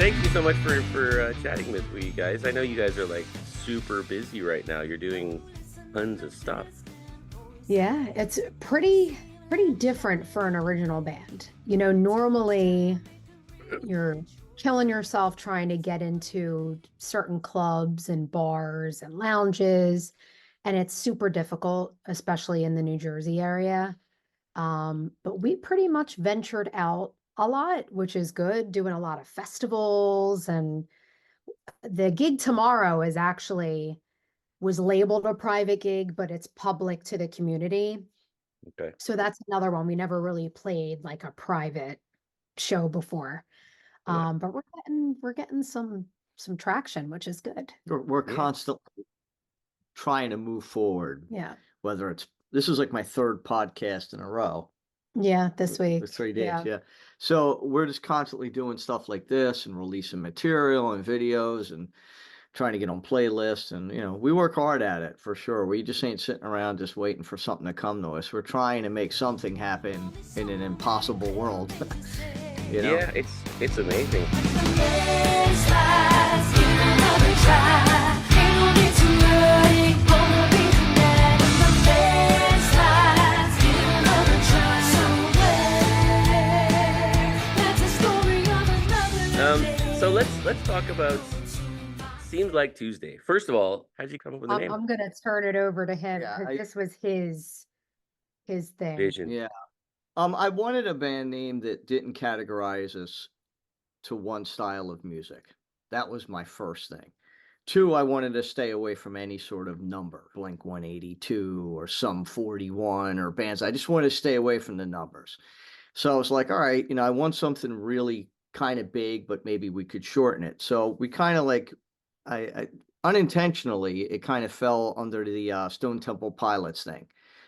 thank you so much for chatting with me, guys. I know you guys are like super busy right now. You're doing tons of stuff. Yeah, it's pretty different for an original band. You know, normally you're killing yourself trying to get into certain clubs and bars and lounges, and it's super difficult, especially in the New Jersey area. But we pretty much ventured out a lot, which is good, doing a lot of festivals. And the gig tomorrow was labeled a private gig, but it's public to the community. Okay. So that's another one. We never really played like a private show before. Yeah. But we're getting some traction, which is good. We're constantly trying to move forward. Yeah. Whether this is like my third podcast in a row. Yeah, this week. With 3 days, yeah. So we're just constantly doing stuff like this and releasing material and videos and trying to get on playlists. And, you know, we work hard at it for sure. We just ain't sitting around just waiting for something to come to us. We're trying to make something happen in an impossible world. You know? Yeah, it's amazing. So let's talk about Seems Like Tuesday. First of all, how'd you come up with the name? I'm gonna turn it over to him Yeah, because this was his thing. Vision. Yeah. I wanted a band name that didn't categorize us to one style of music. That was my first thing. 2, I wanted to stay away from any sort of number, Blink 182 or Sum 41 or bands. I just wanted to stay away from the numbers. So I was like, all right, you know, I want something really kind of big, but maybe we could shorten it. So we kind of like, I unintentionally, it kind of fell under the Stone Temple Pilots thing.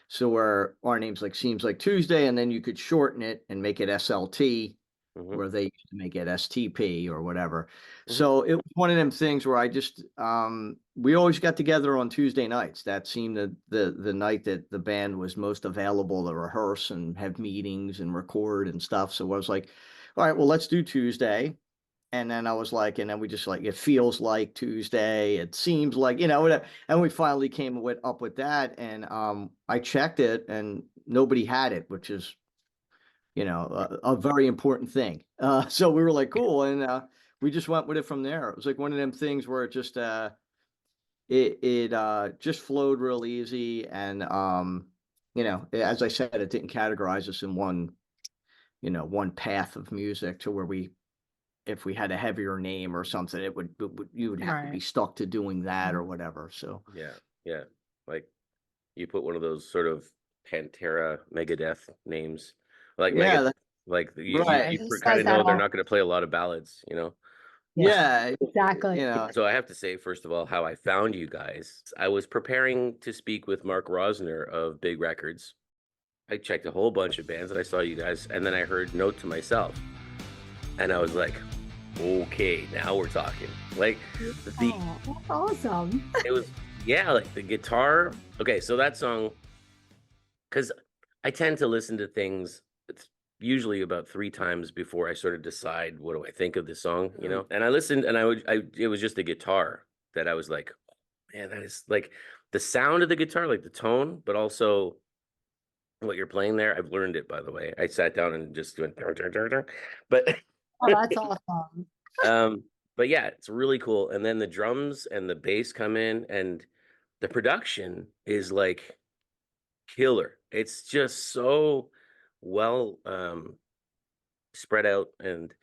So where our name's like Seems Like Tuesday, and then you could shorten it and make it SLT, where they used to make it STP or whatever. So it was one of them things where I just we always got together on Tuesday nights. That seemed the night that the band was most available to rehearse and have meetings and record and stuff. So I was like, all right, well, let's do Tuesday. And then I was like, and then we just like, it feels like Tuesday. It seems like, you know, and we finally came up with that. And I checked it and nobody had it, which is, you know, a very important thing. So we were like, cool. And we just went with it from there. It was like one of them things where it just, it just flowed real easy. And, you know, as I said, it didn't categorize us in one path of music to where if we had a heavier name or something, you would have to be stuck to doing that or whatever. So yeah, like you put one of those sort of Pantera, Megadeth names, like you kind of know they're not going to play a lot of ballads, you know. Yeah, exactly. You know. So I have to say, first of all, how I found you guys. I was preparing to speak with Mark Rosner of Big Records. I checked a whole bunch of bands and I saw you guys, and then I heard Note to Myself. And I was like, okay, now we're talking. Like that's awesome. It was, like the guitar. Okay, so that song, because I tend to listen to things, it's usually about 3 times before I sort of decide what do I think of the song, you know? And I listened and it was just the guitar that I was like, oh, man, that is like the sound of the guitar, like the tone, but also what you're playing there. I've learned it, by the way. I sat down and just went, but oh, that's awesome. But yeah, it's really cool. And then the drums and the bass come in, and the production is like killer. It's just so well spread out, and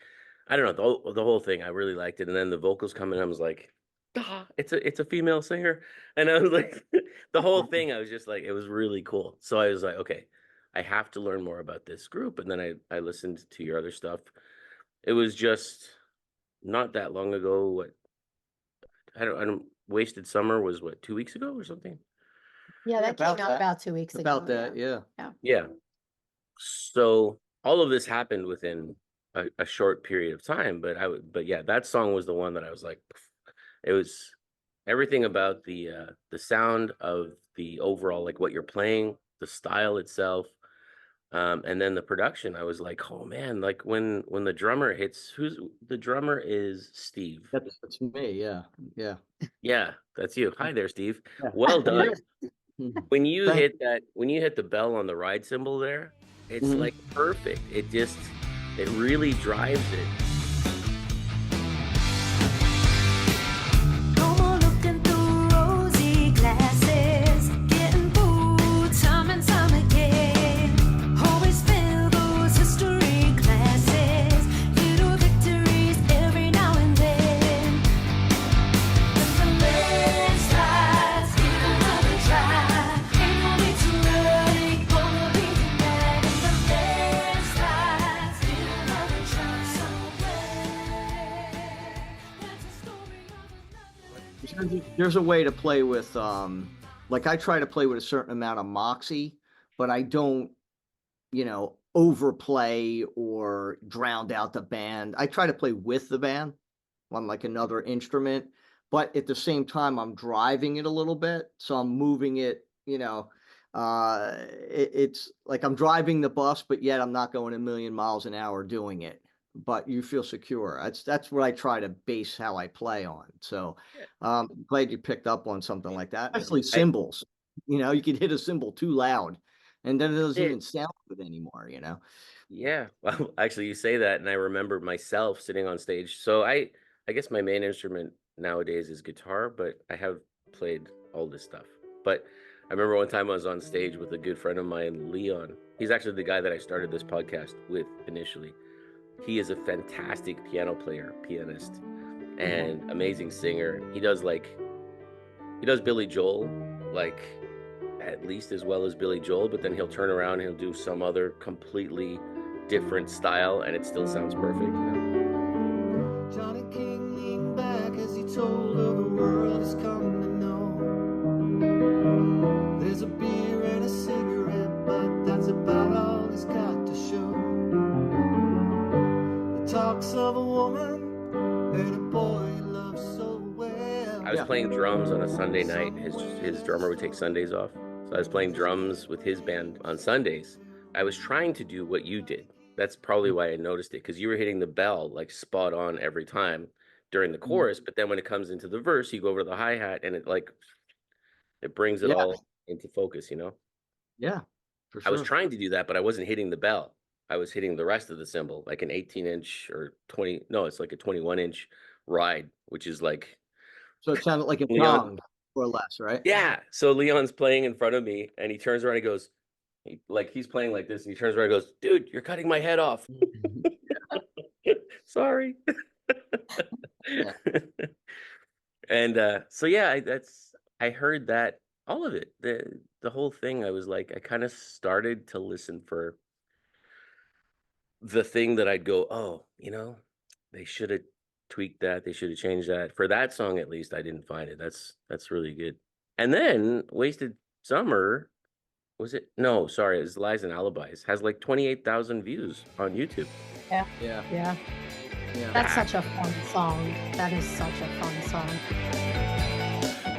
I don't know, the whole thing. I really liked it. And then the vocals come in, I was like, it's a female singer, and I was like, the whole thing. I was just like, it was really cool. So I was like, okay, I have to learn more about this group. And then I listened to your other stuff. It was just not that long ago. What I don't Wasted Summer was 2 weeks ago or something. Yeah, that came out about 2 weeks ago. About that, yeah. So all of this happened within a short period of time, but yeah, that song was the one that I was like, it was everything about the sound of the overall, like what you're playing, the style itself, And then the production, I was like, oh man, like when the drummer hits, the drummer is Steve. That's me. Yeah. Yeah. Yeah, that's you. Hi there, Steve. Yeah. Well done. When you Thank hit the bell on the ride cymbal there, it's Mhm. like perfect. It really drives it. No more looking through rosy glasses, getting fooled time and time again. Always fail those history classes, little victories every now and then. When the landslides, give another try. Ain't no need to run, ain't gonna be denied. When the landslides, give another try somewhere. That's a story of another. There's a way to play with, like I try to play with a certain amount of moxie, but I don't, overplay or drown out the band. I try to play with the band on like another instrument, but at the same time, I'm driving it a little bit. So I'm moving it, it's like I'm driving the bus, but yet I'm not going a million miles an hour doing it. But you feel secure. That's what I try to base how I play on. So glad you picked up on something like that. Especially cymbals. You could hit a cymbal too loud and then it doesn't even sound good anymore, Yeah. Well, actually, you say that, and I remember myself sitting on stage. So I guess my main instrument nowadays is guitar, but I have played all this stuff. But I remember one time I was on stage with a good friend of mine, Leon. He's actually the guy that I started this podcast with initially. He is a fantastic pianist, and amazing singer. He does Billy Joel, like at least as well as Billy Joel, but then he'll turn around and he'll do some other completely different style and it still sounds perfect, Johnny King leaned back as he told her the world has come to know. There's a beer and a cigarette, but that's about all he's got to show. He talks of a woman and a boy he loves so well. I was playing drums on a Sunday night. His drummer would take Sundays off. So I was playing drums with his band on Sundays. I was trying to do what you did. That's probably why I noticed it, because you were hitting the bell like spot on every time during the chorus. But then when it comes into the verse, you go over to the hi-hat and it brings it all into focus, Yeah, for sure. I was trying to do that, but I wasn't hitting the bell. I was hitting the rest of the cymbal, like an 18-inch or 20. No, it's like a 21-inch ride, which is like. So it sounded like a gong, more or less, right? Yeah. So Leon's playing in front of me and he turns around and goes, he's playing like this and he turns around and goes, dude, you're cutting my head off. Sorry. And so yeah, I heard that all of it, the whole thing. I was like, I kind of started to listen for the thing that I'd go, oh, they should have tweaked that, they should have changed that. For that song at least, I didn't find it. That's really good. And then Wasted Summer, was it? No, sorry, it's Lies and Alibis, has like 28,000 views on YouTube. Yeah. That's such a fun song. That is such a fun song.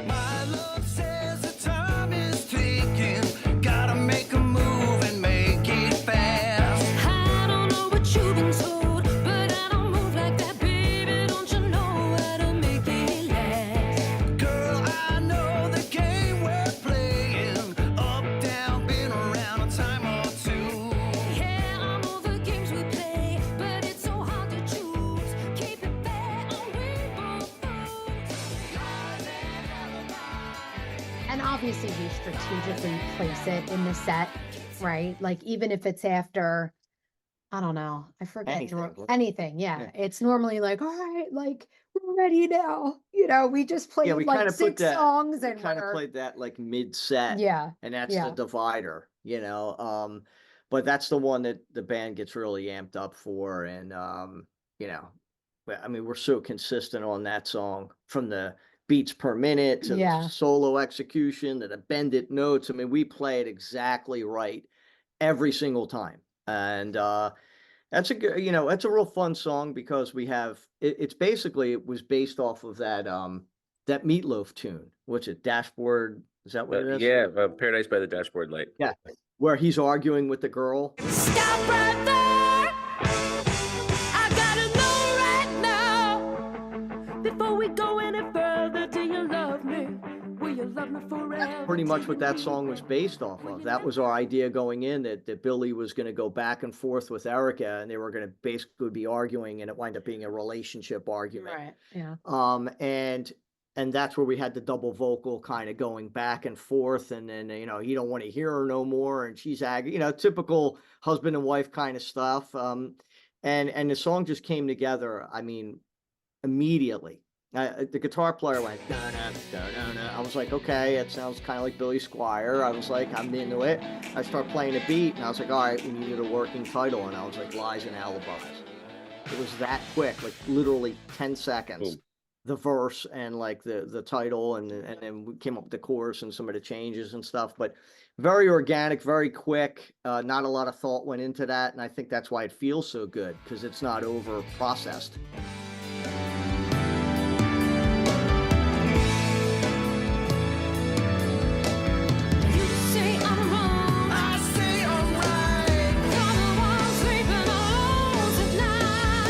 My love says the time is ticking. Gotta make a move and make it fast. I don't know what you've been told, but I don't move like that, baby. Don't you know how to make it last? Girl, I know the game we're playing. Up, down, been around a time or two. Yeah, I know the games we play, but it's so hard to choose. Keep it fair or we both lose. And obviously we strategically place it in the set, right? Like even if it's after, I don't know, I forget anything. Yeah. It's normally like, all right, like we're ready now. We just played we like kinda put 6 that- songs We and kind of we're- played that like mid-set. Yeah. And that's Yeah. the divider, but that's the one that the band gets really amped up for. And, we're so consistent on that song, from the beats per minute to Yeah. the solo execution to the bended notes. We play it exactly right every single time. And, that's a good, that's a real fun song because we have, it's basically, it was based off of that Meatloaf tune. What's it? Dashboard. Is that what it is? Yeah, Paradise by the Dashboard Light. Yeah. where he's arguing with the girl. Stop right there. I gotta know right now. Before we go any further, do you love me? Will you love me forever? That's pretty much what that song was based off of. That was our idea going in, that Billy was going to go back and forth with Erica, and they were going to basically be arguing, and it wound up being a relationship argument. Right. Yeah. And that's where we had the double vocal kind of going back and forth, and then you don't want to hear her no more, and she's angry, typical husband and wife kind of stuff. And the song just came together. I mean, immediately. The guitar player went, I was like, okay, it sounds kind of like Billy Squier. I was like, I'm into it. I start playing a beat, and I was like, all right, we needed a working title, and I was like, Lies and Alibis. It was that quick, like literally 10 seconds. Boom. The verse and like the title, and then we came up with the chorus and some of the changes and stuff, but very organic, very quick. Not a lot of thought went into that, and I think that's why it feels so good, because it's not over processed. You say I'm wrong. I say alright. You're the one sleeping alone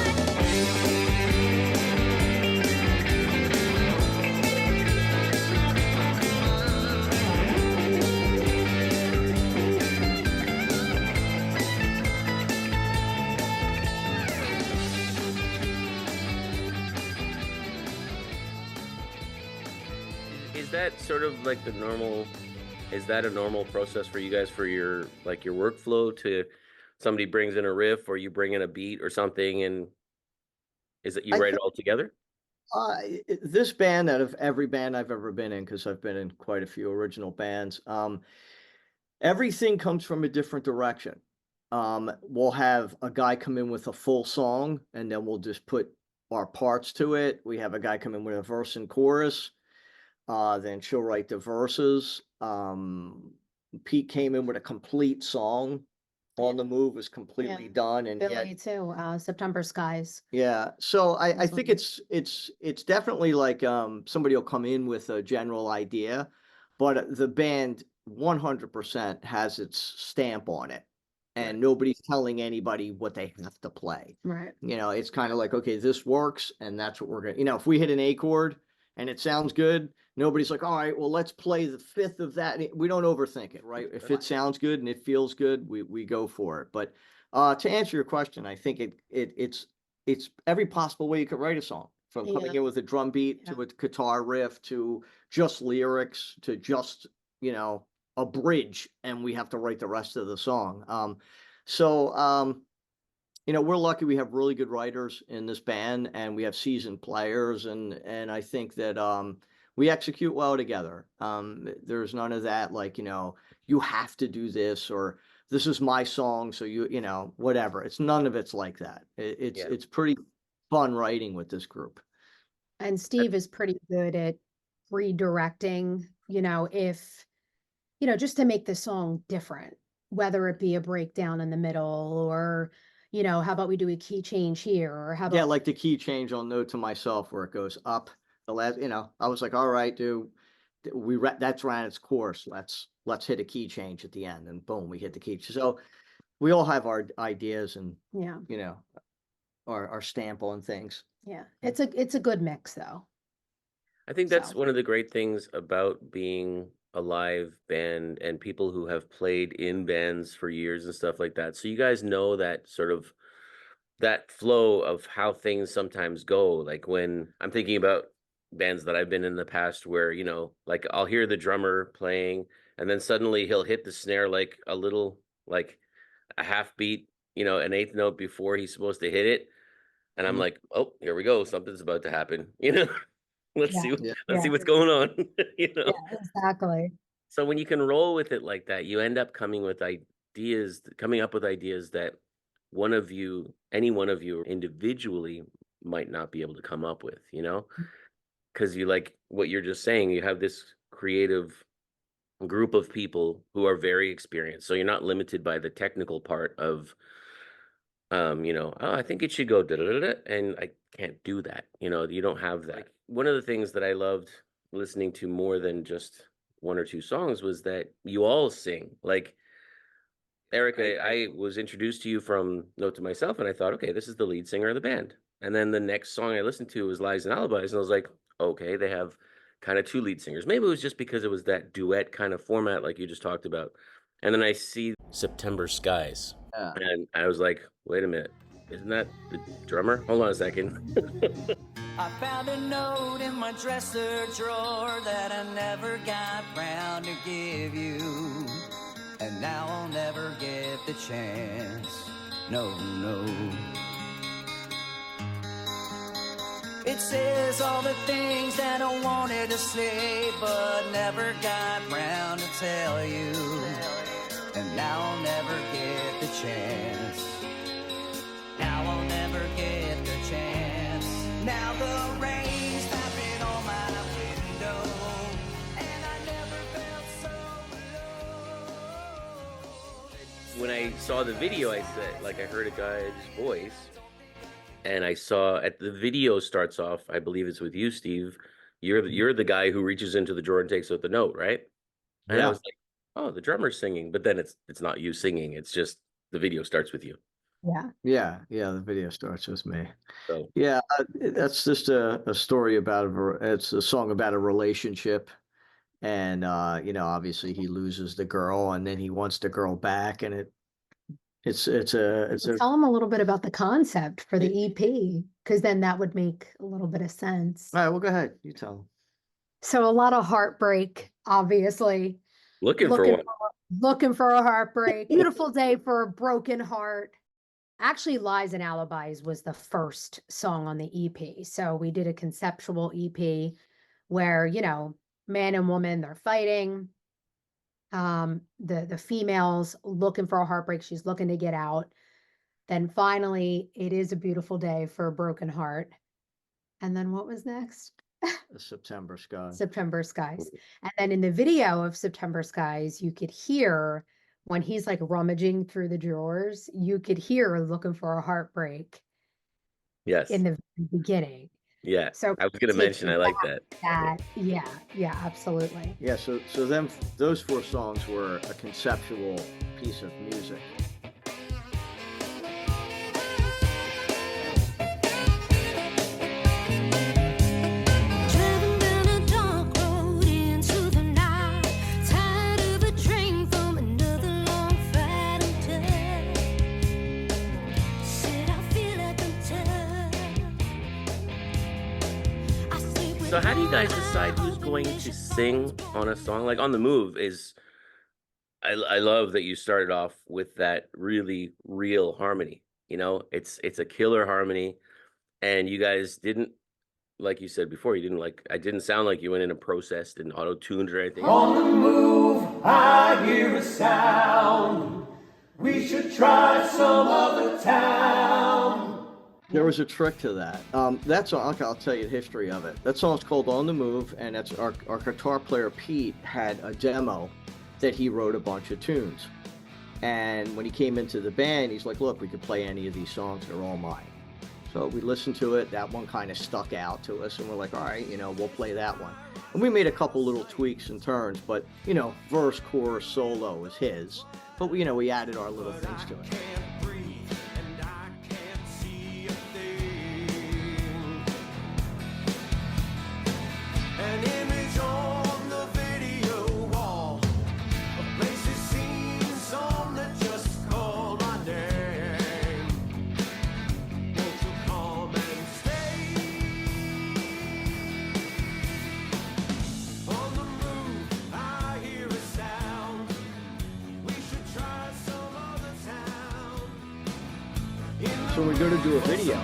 Is that sort of like the normal? Is that a normal process for you guys for your workflow? To somebody brings in a riff, or you bring in a beat or something, and is it you I write it think all together? This band, out of every band I've ever been in, because I've been in quite a few original bands, everything comes from a different direction. We'll have a guy come in with a full song, and then we'll just put our parts to it. We have a guy come in with a verse and chorus. Then she'll write the verses. Pete came in with a complete song. On the Move was completely done, and he had- Billy too. September Skies. yeah. So I That's think lovely. it's definitely like somebody will come in with a general idea, but the band 100% has its stamp on it, and Right. nobody's telling anybody what they have to play. Right. It's kind of like, okay, this works, and that's what we're gonna, if we hit an A chord and it sounds good, nobody's like, all right, well, let's play the fifth of that. We don't overthink it, right? If it sounds good and it feels good, we go for it. But to answer your question, I think it's every possible way you could write a song, from coming Yeah. in with a drum beat to a guitar riff to just lyrics to just, a bridge, and we have to write the rest of the song. We're lucky we have really good writers in this band, and we have seasoned players, and I think that we execute well together. There's none of that, like, you have to do this, or this is my song, so whatever. It's none of it's like that. Yeah. It's pretty fun writing with this group. And Steve is pretty good at redirecting, if, just to make the song different, whether it be a breakdown in the middle, or, how about we do a key change here, or how Yeah, about, like the key change, I'll note to myself where it goes up. The last, I was like, all right, dude, that's ran its course. Let's hit a key change at the end, and boom, we hit the key. So we all have our ideas and yeah, our stamp on things. yeah. It's a good mix though. I think that's So- one of the great things about being a live band and people who have played in bands for years and stuff like that. So you guys know that sort of that flow of how things sometimes go. Like when I'm thinking about bands that I've been in the past where, like I'll hear the drummer playing and then suddenly he'll hit the snare like a little, like a half beat, an eighth note before he's supposed to hit it. And I'm Mhm. like, oh, here we go. Something's about to happen. Let's Yeah. see, Yeah. let's see Yeah. what's going on. Yeah, exactly. So when you can roll with it like that, you end up coming up with ideas that any one of you individually might not be able to come up with, because you, like what you're just saying, you have this creative group of people who are very experienced. So you're not limited by the technical part of, oh, I think it should go da da da, and I can't do that. You don't have that. Like, one of the things that I loved listening to more than just one or two songs was that you all sing. Like Eric, I was introduced to you from Note to Myself, and I thought, okay, this is the lead singer of the band. And then the next song I listened to was Lies and Alibis, and I was like, okay, they have kind of two lead singers. Maybe it was just because it was that duet kind of format, like you just talked about. And then I see September Skies, Yeah. and I was like, wait a minute, isn't that the drummer? Hold on a second. I found a note in my dresser drawer that I never got round to give you. And now I'll never get the chance. No, no. It says all the things that I wanted to say, but never got round to tell you. And now I'll never get the chance. Now I'll never get the chance. Now the rain's tapping on my window, and I never felt so alone. When I saw the video, I said, like, I heard a guy's voice, and I saw at the video starts off, I believe it's with you, Steve. You're the guy who reaches into the drawer and takes out the note, right? And I Yeah. was like, oh, the drummer's singing, but then it's not you singing. It's just the video starts with you. Yeah. Yeah, the video starts with me. So Yeah, that's just a story about it's a song about a relationship, and obviously he loses the girl, and then he wants the girl back, and it's a Tell them a little bit about the concept for the EP, because then that would make a little bit of sense. all right. Well, go ahead, you tell him. So a lot of heartbreak, obviously. looking for one. Looking for a heartbreak. Beautiful day for a broken heart. Actually, Lies and Alibis was the first song on the EP. So we did a conceptual EP where, man and woman, they're fighting. The female's looking for a heartbreak. She's looking to get out. Then finally, it is a beautiful day for a broken heart. And then what was next? The September Sky. September Skies. And then in the video of September Skies, you could hear when he's like rummaging through the drawers, you could hear looking for a heartbreak Yes. in the beginning. Yeah. So I was going to mention, I like that. yeah, absolutely. Yeah, so those four songs were a conceptual piece of music. Driving down a dark road into the night, tired of a drink from another long Friday night. Said I feel like I'm tired. I sleep with So how do you guys one decide eye who's open going and to just sing on a song? Like On the Move is, I love that you started off with that really real harmony. It's a killer harmony, and you guys didn't, like you said before, I didn't sound like you went in and processed and auto-tuned or anything. On the move, I hear a sound. We should try some other town. There was a trick to that. That song, I'll tell you the history of it. That song's called On the Move, and that's our guitar player Pete had a demo that he wrote a bunch of tunes. And when he came into the band, he's like, look, we could play any of these songs, they're all mine. So we listened to it, that one kind of stuck out to us, and we're like, all right, we'll play that one. And we made a couple little tweaks and turns, but, verse, chorus, solo was his. But, we added our little things to it. Can't breathe and I can't see a thing. An image on the video wall, a place is seen, song that just called my name. Won't you come and stay? On the move, I hear a sound. We should try some other town. So when we go to do a video,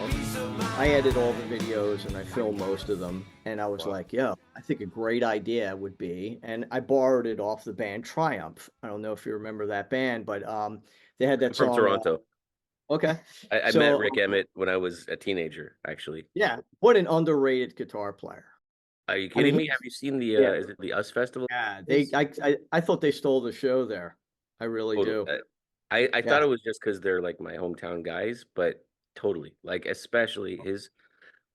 I edit all the videos and I film most of them. And I was like, yo, I think a great idea would be, and I borrowed it off the band Triumph. I don't know if you remember that band, but they had that From song. Toronto. Okay. I So- met Rick Emmett when I was a teenager, actually. Yeah. What an underrated guitar player. Are you kidding me? he's- Have you seen the, Yeah. is it the US Festival? Yeah. I thought they stole the show there. I really do. I thought Yeah. it was just because they're like my hometown guys, but totally, like especially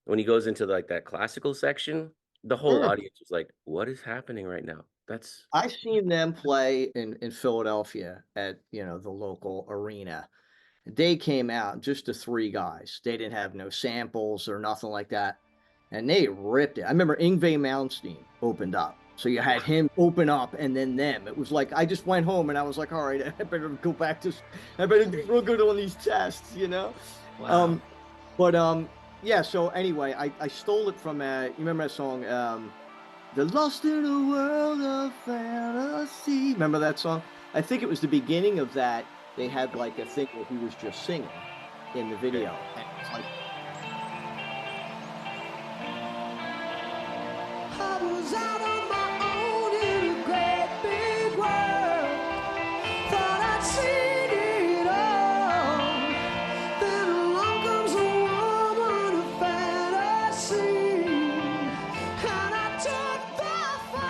when he goes into like that classical section, the whole Mm. audience was like, "What is happening right now?" That's I've seen them play in Philadelphia at, the local arena. They came out, just the three guys. They didn't have no samples or nothing like that. And they ripped it. I remember Yngwie Malmsteen opened up. So you had him open up and then them. It was like, I just went home and I was like, all right, I better go back to, I better do real good on these tests, wow. Yeah, so anyway, I stole it from, you remember that song, The Lost in a World of Fantasy. Remember that song? I think it was the beginning of that. They had like a thing where he was just singing in the video. And it's like, I was out on my own in a great big world. Thought I'd seen it all. Then along comes a woman of fantasy, and I took the fall.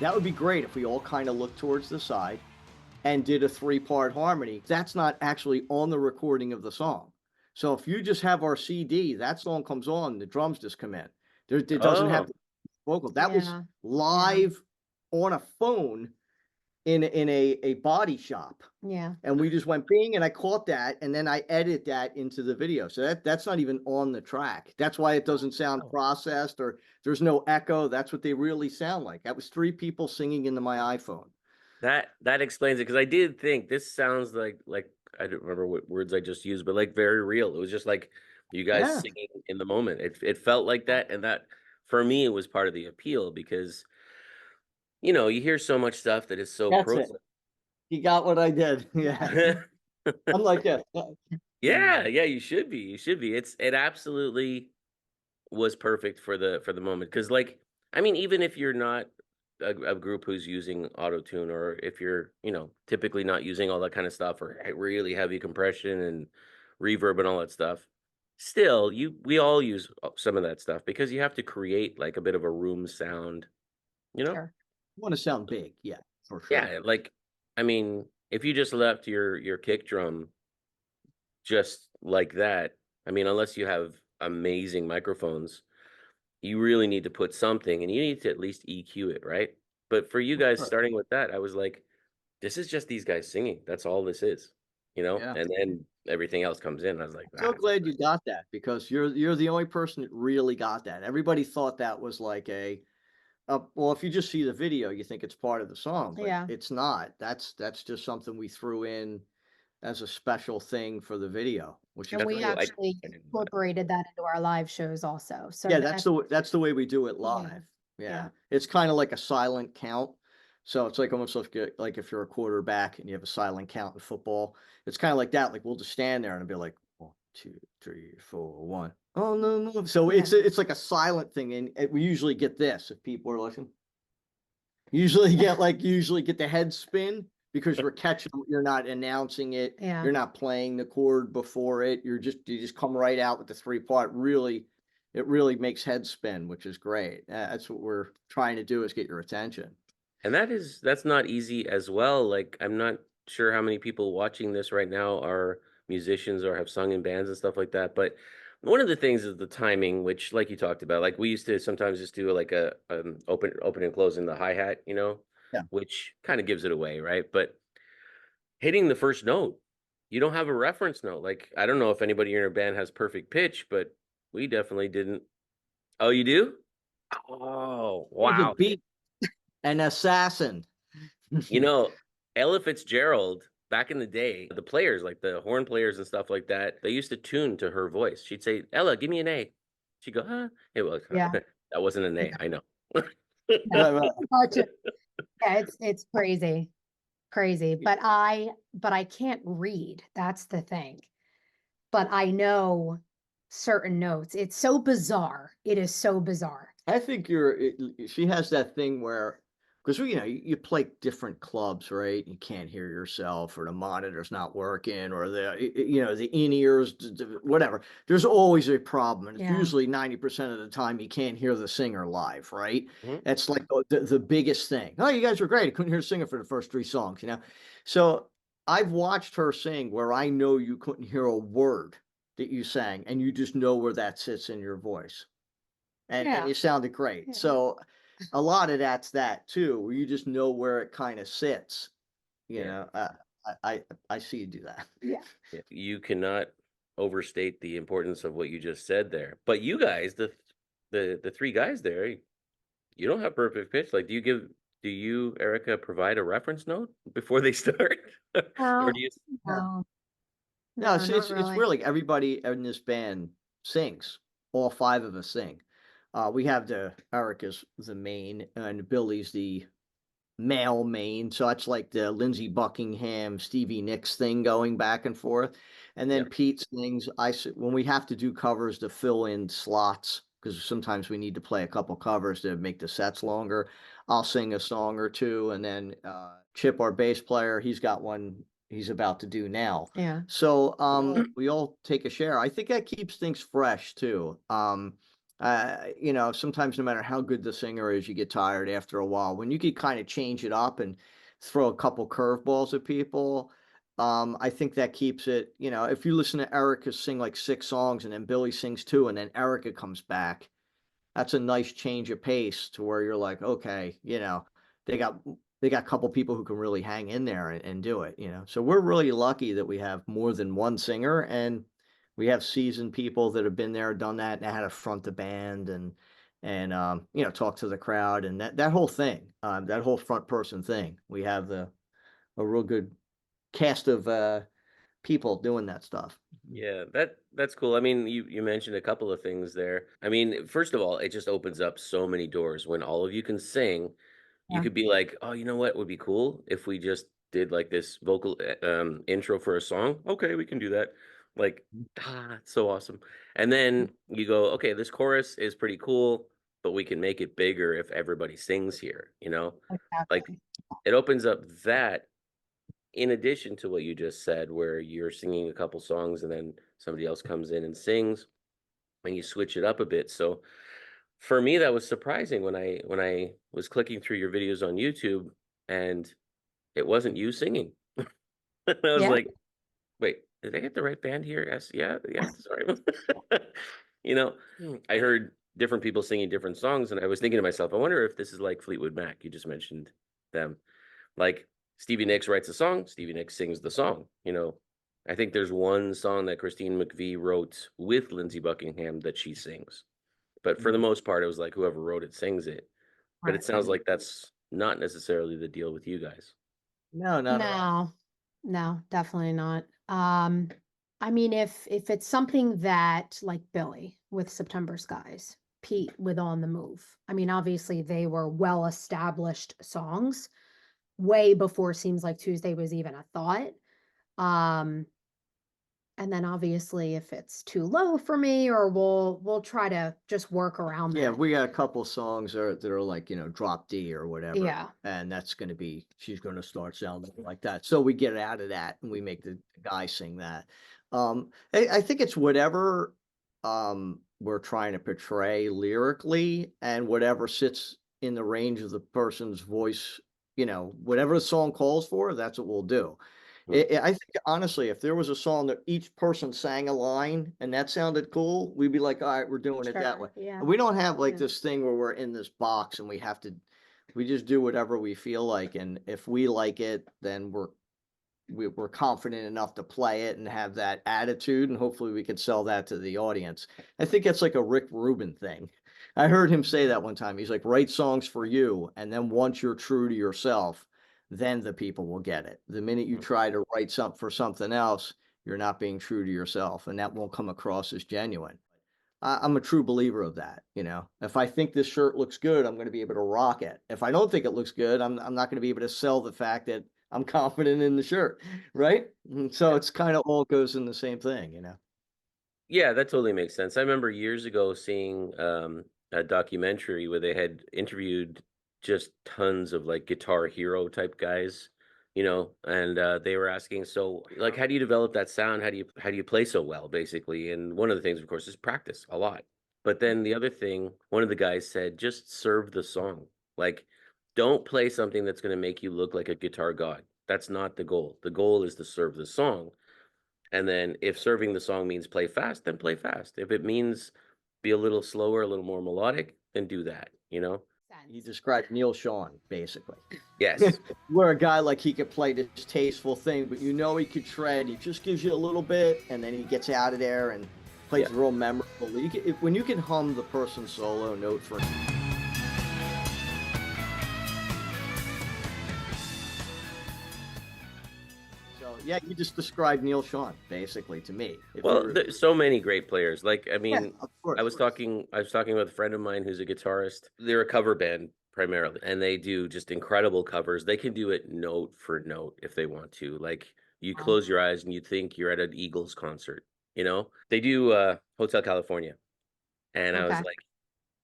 that would be great if we all kind of looked towards the side and did a 3-part harmony. That's not actually on the recording of the song. So if you just have our CD, that song comes on, the drums just come in. It doesn't have Oh, vocal. That was Yeah. live on a phone in a body shop. Yeah. And we just went bing, and I caught that, and then I edit that into the video. So that's not even on the track. That's why it doesn't sound Oh. processed, or there's no echo. That's what they really sound like. That was 3 people singing into my iPhone. that explains it, because I did think this sounds like I don't remember what words I just used, but like very real. It was just like you guys Yeah, singing in the moment. It felt like that, and that for me it was part of the appeal, because you hear so much stuff that is so that's it. You got what I did. Yeah. I'm like, yeah. Yeah, yeah, you should be. You should be. It absolutely was perfect for the moment, because I mean, even if you're not a group who's using auto tune, or if you're typically not using all that kind of stuff, or really heavy compression and reverb and all that stuff, still we all use some of that stuff, because you have to create like a bit of a room sound, you know? Sure. Want to sound big. Yeah, for sure. Yeah, I mean, if you just left your kick drum just like that, I mean, unless you have amazing microphones, you really need to put something, and you need to at least EQ it, right? But for you guys, Sure. starting with that, I was like, this is just these guys singing. That's all this is, Yeah. and then everything else comes in. I was like, So ah, glad you got that, because you're the only person that really got that. Everybody thought that was like well, if you just see the video, you think it's part of the song, but Yeah. it's not. That's just something we threw in as a special thing for the video, which is And we that's cool. great. actually I didn't know that. incorporated that into our live shows also. So Yeah, that's that's the way we do it Yeah. live. Yeah. Yeah. It's kind of like a silent count. So it's like almost like if you're a quarterback and you have a silent count in football, it's kind of like that. Like we'll just stand there and be like 1, 2, 3, 4, 1. Oh no. So Yeah. it's like a silent thing, and we usually get this if people are listening. Usually get the head spin, because you're catching, you're not announcing it, Yeah. you're not playing the chord before it, you just come right out with the 3-part. It really makes head spin, which is great. That's what we're trying to do, is get your attention. And that's not easy as well. Like, I'm not sure how many people watching this right now are musicians or have sung in bands and stuff like that. But one of the things is the timing, which, like you talked about, like we used to sometimes just do like a open and closing the hi-hat, Yeah. which kind of gives it away, right? But hitting the first note, you don't have a reference note. Like, I don't know if anybody in your band has perfect pitch, but we definitely didn't. Oh, you do? Oh, Oh, the wow. beat, an assassin. Ella Fitzgerald, back in the day, the players, like the horn players and stuff like that, they used to tune to her voice. She'd say, "Ella, give me an A." She'd go, "Huh?" It was Yeah. that wasn't an A, I know. Right. Gotcha. Yeah, it's crazy. Crazy. But I can't read. That's the thing. But I know certain notes. It's so bizarre. It is so bizarre. I think she has that thing where, because you play different clubs, right? You can't hear yourself, or the monitor's not working, or the in-ears, whatever. There's always a problem, and it's Yeah. usually 90% of the time you can't hear the singer live, right? Mhm. That's like the biggest thing. Oh, you guys were great. I couldn't hear the singer for the first 3 songs, So I've watched her sing where I know you couldn't hear a word that you sang, and you just know where that sits in your voice. and Yeah. you sounded great. Yeah. So a lot of that's that too, where you just know where it kind of sits. You Yeah. know, I see you do that. Yeah. Yeah, you cannot overstate the importance of what you just said there. But you guys, the three guys there, you don't have perfect pitch. Like, do you, Erica, provide a reference note before they start? Or No, do you? no, No, no, not it's really. really everybody in this band sings. All five of us sing. We have Erica's the main, and Billy's the male main. So it's like the Lindsey Buckingham, Stevie Nicks thing going back and forth. And then Yeah. Pete sings. When we have to do covers to fill in slots, because sometimes we need to play a couple covers to make the sets longer, I'll sing a song or two. And then Chip, our bass player, he's got one he's about to do now. Yeah. So Cool. we all take a share. I think that keeps things fresh too. You know, sometimes no matter how good the singer is, you get tired after a while. When you could kind of change it up and throw a couple curveballs at people, I think that keeps it, you know, if you listen to Erica sing like 6 songs and then Billy sings 2 and then Erica comes back, that's a nice change of pace to where you're like, okay, you know, they got a couple people who can really hang in there and do it, you know. So we're really lucky that we have more than one singer, and we have seasoned people that have been there, done that, and how to front the band and you know, talk to the crowd and that whole thing, that whole front person thing. We have a real good cast of people doing that stuff. Yeah, that's cool. I mean, you mentioned a couple of things there. I mean, first of all, it just opens up so many doors when all of you can sing. You Yeah. could be like, oh, you know what would be cool if we just did like this vocal intro for a song. Okay, we can do that. Like, it's so awesome. And then you go, okay, this chorus is pretty cool, but we can make it bigger if everybody sings here, you know? Like, Exactly. it opens up that in addition to what you just said, where you're singing a couple songs and then somebody else comes in and sings and you switch it up a bit. So for me, that was surprising when I was clicking through your videos on YouTube and it wasn't you singing. I was Yeah. like, wait, did I get the right band here? Yes, yeah, sorry. You know, I heard different people singing different songs, and I was thinking to myself, I wonder if this is like Fleetwood Mac. You just mentioned them. Like Stevie Nicks writes a song, Stevie Nicks sings the song. You know, I think there's one song that Christine McVie wrote with Lindsey Buckingham that she sings. But for the most part, it was like whoever wrote it sings it. But Right. it sounds like that's not necessarily the deal with you guys. No, not at all. No, definitely not. I mean, if it's something that like Billy with September Skies, Pete with On the Move. I mean, obviously they were well established songs way before Seems Like Tuesday was even a thought. And then obviously if it's too low for me, or we'll try to just work around Yeah, that. we got a couple songs that are like, you know, drop D or whatever. Yeah. And that's going to be, she's going to start sounding like that. So we get out of that and we make the guy sing that. I think it's whatever we're trying to portray lyrically and whatever sits in the range of the person's voice, you know, whatever the song calls for, that's what we'll do. I think honestly, if there was a song that each person sang a line and that sounded cool, we'd be like, all right, we're doing it that way. Sure, yeah. And we don't have like Yeah. this thing where we're in this box and we just do whatever we feel like. And if we like it, then we're confident enough to play it and have that attitude. And hopefully we can sell that to the audience. I think it's like a Rick Rubin thing. I heard him say that one time. He's like, write songs for you. And then once you're true to yourself, then the people will get it. The minute you try to write something for something else, you're not being true to yourself, and that won't come across as genuine. I'm a true believer of that. You know, if I think this shirt looks good, I'm going to be able to rock it. If I don't think it looks good, I'm not going to be able to sell the fact that I'm confident in the shirt, right? And so it's kind of all goes in the same thing, you know. Yeah, that totally makes sense. I remember years ago seeing a documentary where they had interviewed just tons of like guitar hero type guys, you know, and they were asking, so like, how do you develop that sound? How do you play so well, basically? And one of the things, of course, is practice a lot. But then the other thing, one of the guys said, just serve the song. Like, don't play something that's going to make you look like a guitar god. That's not the goal. The goal is to serve the song. And then if serving the song means play fast, then play fast. If it means be a little slower, a little more melodic, then do that, you know? You described Neil Sean, basically. Yes. Where a guy like he could play this tasteful thing, but you know he could shred. He just gives you a little bit, and then he gets out of there and plays Yeah. real memorable. When you can hum the person's solo note for. So yeah, you just described Neil Sean basically to me. If you Well, were- there's so many great players. Like, I yeah, mean, of course. I was talking with a friend of mine who's a guitarist. They're a cover band primarily, and they do just incredible covers. They can do it note for note if they want to. Like, you Wow. close your eyes and you think you're at an Eagles concert, you know? They do Hotel California. And I was Okay. like,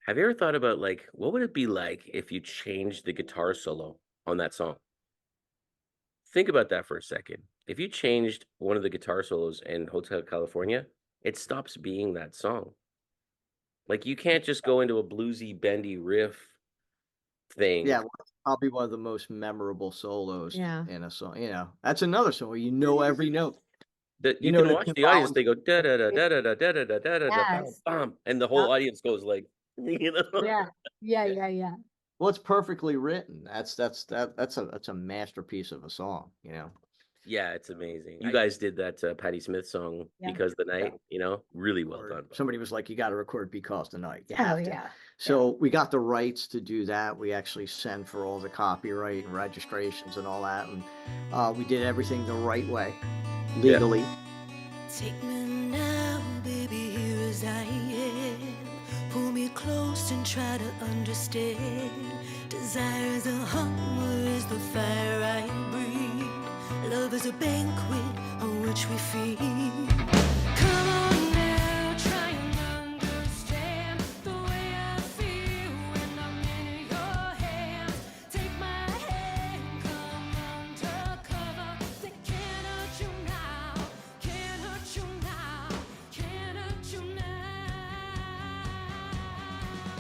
have you ever thought about, like, what would it be like if you changed the guitar solo on that song? Think about that for a second. If you changed one of the guitar solos in Hotel California, it stops being that song. Like, you can't just go into a bluesy, bendy riff thing. Yeah, well, it's probably one of the most memorable solos Yeah. in a song. You know, that's another song where you know every note. That You you know can the watch Tim the audience, Rollins- they go da da da da da da da da da da da da Yes. bam, and the whole audience goes like, you know? Yeah. Yeah. Well, it's perfectly written. That's a masterpiece of a song. You know. Yeah, it's amazing. You guys did that Patti Smith song, Yeah. Because the Night, you know? Really well Or done. somebody was like, "You got to record Because Tonight." You Oh have to. yeah. So we got the rights to do that. We actually sent for all the copyright and registrations and all that, and we did everything the right way, legally. Take me now, baby, here as I am. Pull me close and try to understand. Desire is a hunger, is the fire I breathe. Love is a banquet on which we feed. Come on now, try and understand the way I feel when I'm in your hands. Take my hand, come undercover. They can't hurt you now, can't hurt you now, can't hurt you now.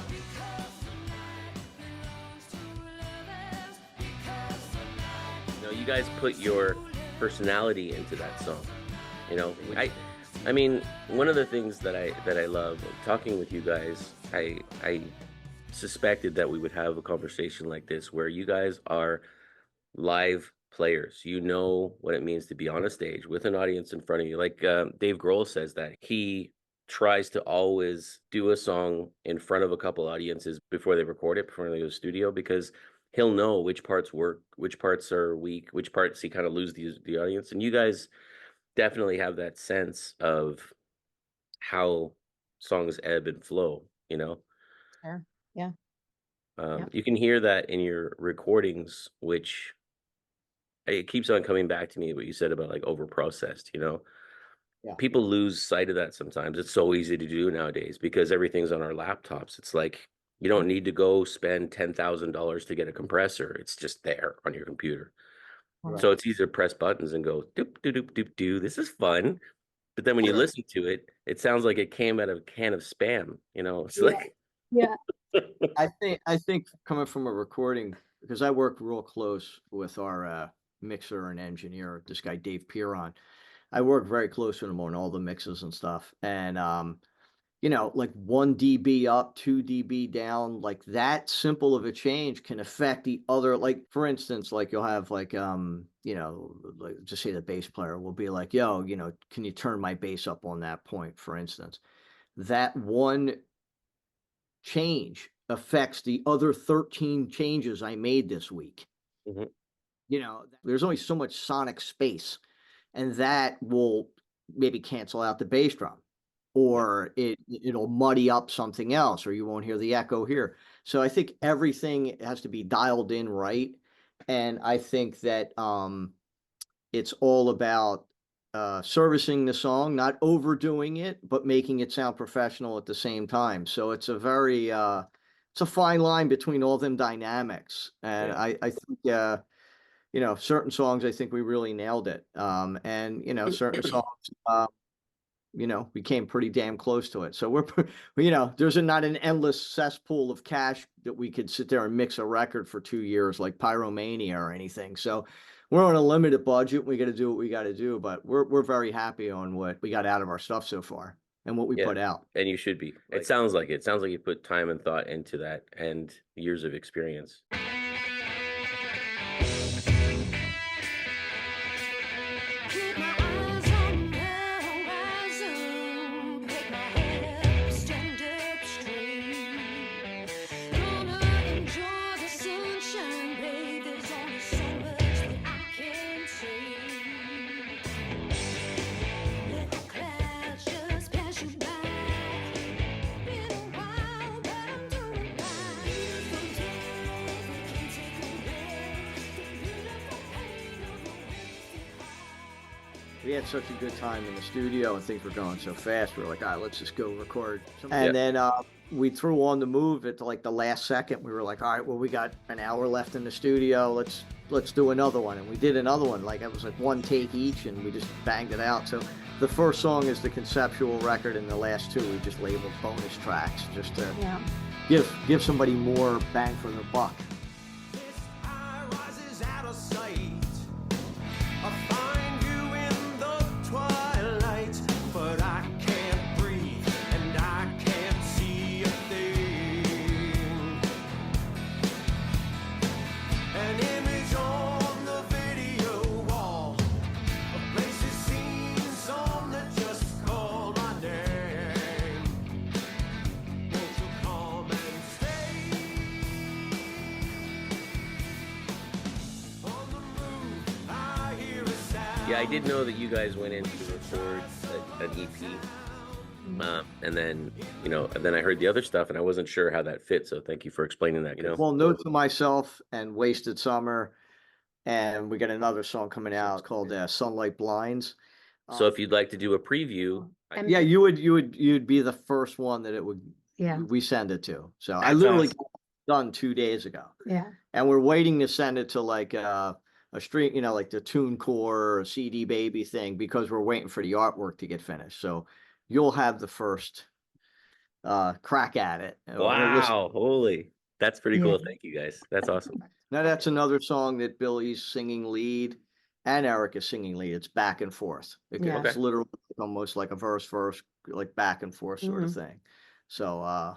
Because the night belongs to lovers. Because the night. You know, you guys put your personality into that song. You know, I mean, one of the things that I love talking with you guys, I suspected that we would have a conversation like this where you guys are live players. You know what it means to be on a stage with an audience in front of you. Like Dave Grohl says that he tries to always do a song in front of a couple audiences before they record it, before they go to the studio, because he'll know which parts work, which parts are weak, which parts he kind of lose the audience. And you guys definitely have that sense of how songs ebb and flow, you know? Sure. Yeah. Yep. You can hear that in your recordings, which it keeps on coming back to me, what you said about like over processed, you know? Yeah. People lose sight of that sometimes. It's so easy to do nowadays because everything's on our laptops. It's like you don't need to go spend $10,000 to get a compressor. It's just there on your computer. Right. So it's easy to press buttons and go doop doop doop doop doo. This is fun. But then when you listen to it, it sounds like it came out of a can of Spam, you know? It's Yeah. like Yeah. I think coming from a recording, because I work real close with our mixer and engineer, this guy Dave Piron. I work very close with him on all the mixes and stuff. And you know, like 1 dB up, 2 dB down, like that simple of a change can affect the other. Like for instance, like you'll have like you know, like just say the bass player will be like, "Yo, you know, can you turn my bass up on that point?" For instance, that one change affects the other 13 changes I made this week. Mhm. You know, there's only so much sonic space, and that will maybe cancel out the bass drum, or it'll muddy up something else, or you won't hear the echo here. So I think everything has to be dialed in right, and I think that it's all about servicing the song, not overdoing it, but making it sound professional at the same time. So it's a very it's a fine line between all them dynamics, and Yeah. I think you know, certain songs I think we really nailed it, and you know, certain songs you know, we came pretty damn close to it. So you know, there's not an endless cesspool of cash that we could sit there and mix a record for 2 years like Pyromania or anything. So we're on a limited budget. We got to do what we got to do, but we're very happy on what we got out of our stuff so far. and what we Yeah. put out. And you should be. Like- It sounds like it. It sounds like you put time and thought into that and years of experience. Keep my eyes on the horizon, make my head stand up straight. Gonna enjoy the sunshine, babe. There's only so much that I can take. Let the clouds just pass you by. Been a while, but I'm doing right. Beautiful day, can't take away the beautiful pain of the We had such a good time in the studio and things were going so fast. We were like, all right, let's just go record. Yeah. And then we threw on the move at like the last second. We were like, all right, well, we got an hour left in the studio. Let's do another one. And we did another one. Like it was like one take each and we just banged it out. So the first song is the conceptual record and the last two we just labeled bonus tracks just to Yeah. give somebody more bang for their buck. This eye rises out of sight. I find you in the twilight, but I can't breathe and I can't see a thing. An image on the video wall, a place is seen, song that just called my name. Won't you come and stay? On the move, I hear a sound. Yeah, I did know that you guys went in to record an EP. And then, and then I heard the other stuff and I wasn't sure how that fit. So thank you for explaining that, Well, Note to Myself and Wasted Summer. And we got another song coming out called Sunlight Blinds. So if you'd like to do a preview, And- Yeah, you'd be the first one that Yeah. we send it to. So I That's literally awesome. got it done 2 days ago. Yeah. And we're waiting to send it to like a stream, like the TuneCore or CD Baby thing because we're waiting for the artwork to get finished. So you'll have the first crack at it. Or listen- wow, holy, that's pretty cool. Yeah. Thank you guys. That's awesome. Now that's another song that Billy's singing lead and Eric is singing lead. It's back and forth. Yeah. It's literally almost like a verse, like back and forth sort of Mhm. thing. So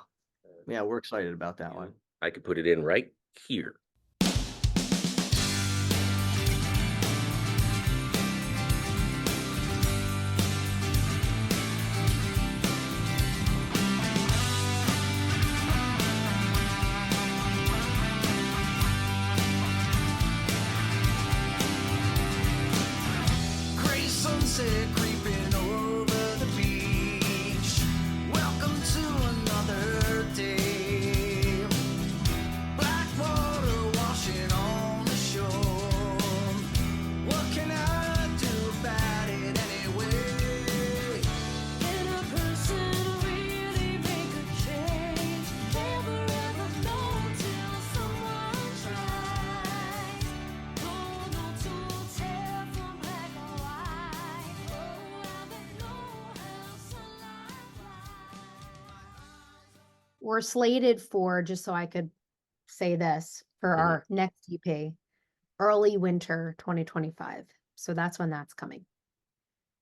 yeah, we're excited about that one. I could put it in right here. Gray sunset creeping over the beach. Welcome to another day. Black water washing on the shore. What can I do about it anyway? Can a person really make a change? Never ever know till someone tries. Oh, no to tell from black or white. Oh, I don't know how sunlight flies. We're slated for, just so I could say this, for Mhm. our next EP, early winter 2025. So that's when that's coming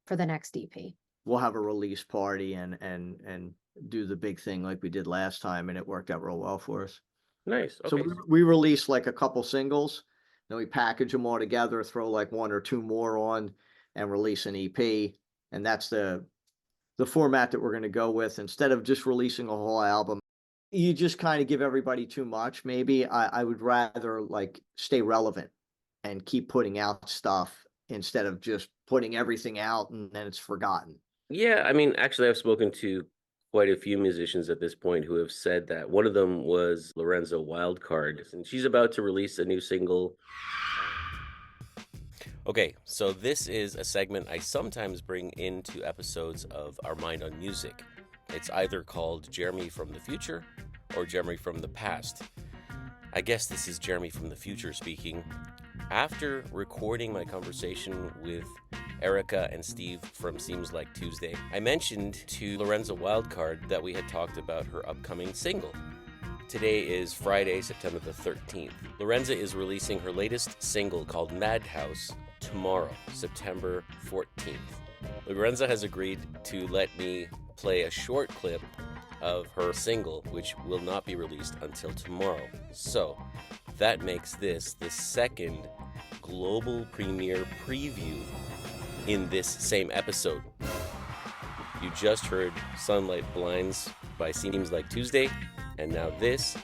for the next EP. We'll have a release party and do the big thing like we did last time, and it worked out real well for us. Nice. So Okay. we released like a couple singles, then we package them all together, throw like one or two more on, and release an EP. And that's the format that we're going to go with. Instead of just releasing a whole album, you just kind of give everybody too much. Maybe I would rather like stay relevant and keep putting out stuff instead of just putting everything out and then it's forgotten. Yeah, I mean, actually, I've spoken to quite a few musicians at this point who have said that. One of them was Lorenza Wildcard, and she's about to release a new single. Okay, so this is a segment I sometimes bring into episodes of Our Mind on Music. It's either called Jeremy from the Future or Jeremy from the Past. I guess this is Jeremy from the Future speaking. After recording my conversation with Erica and Steve from Seems Like Tuesday, I mentioned to Lorenza Wildcard that we had talked about her upcoming single. Today is Friday, September the 13th. Lorenza is releasing her latest single called MADHOUSE tomorrow, September 14th. Lorenza has agreed to let me play a short clip of her single, which will not be released until tomorrow. So that makes this the second global premiere preview in this same episode. You just heard Sunlight Blinds by Seems Like Tuesday, and now this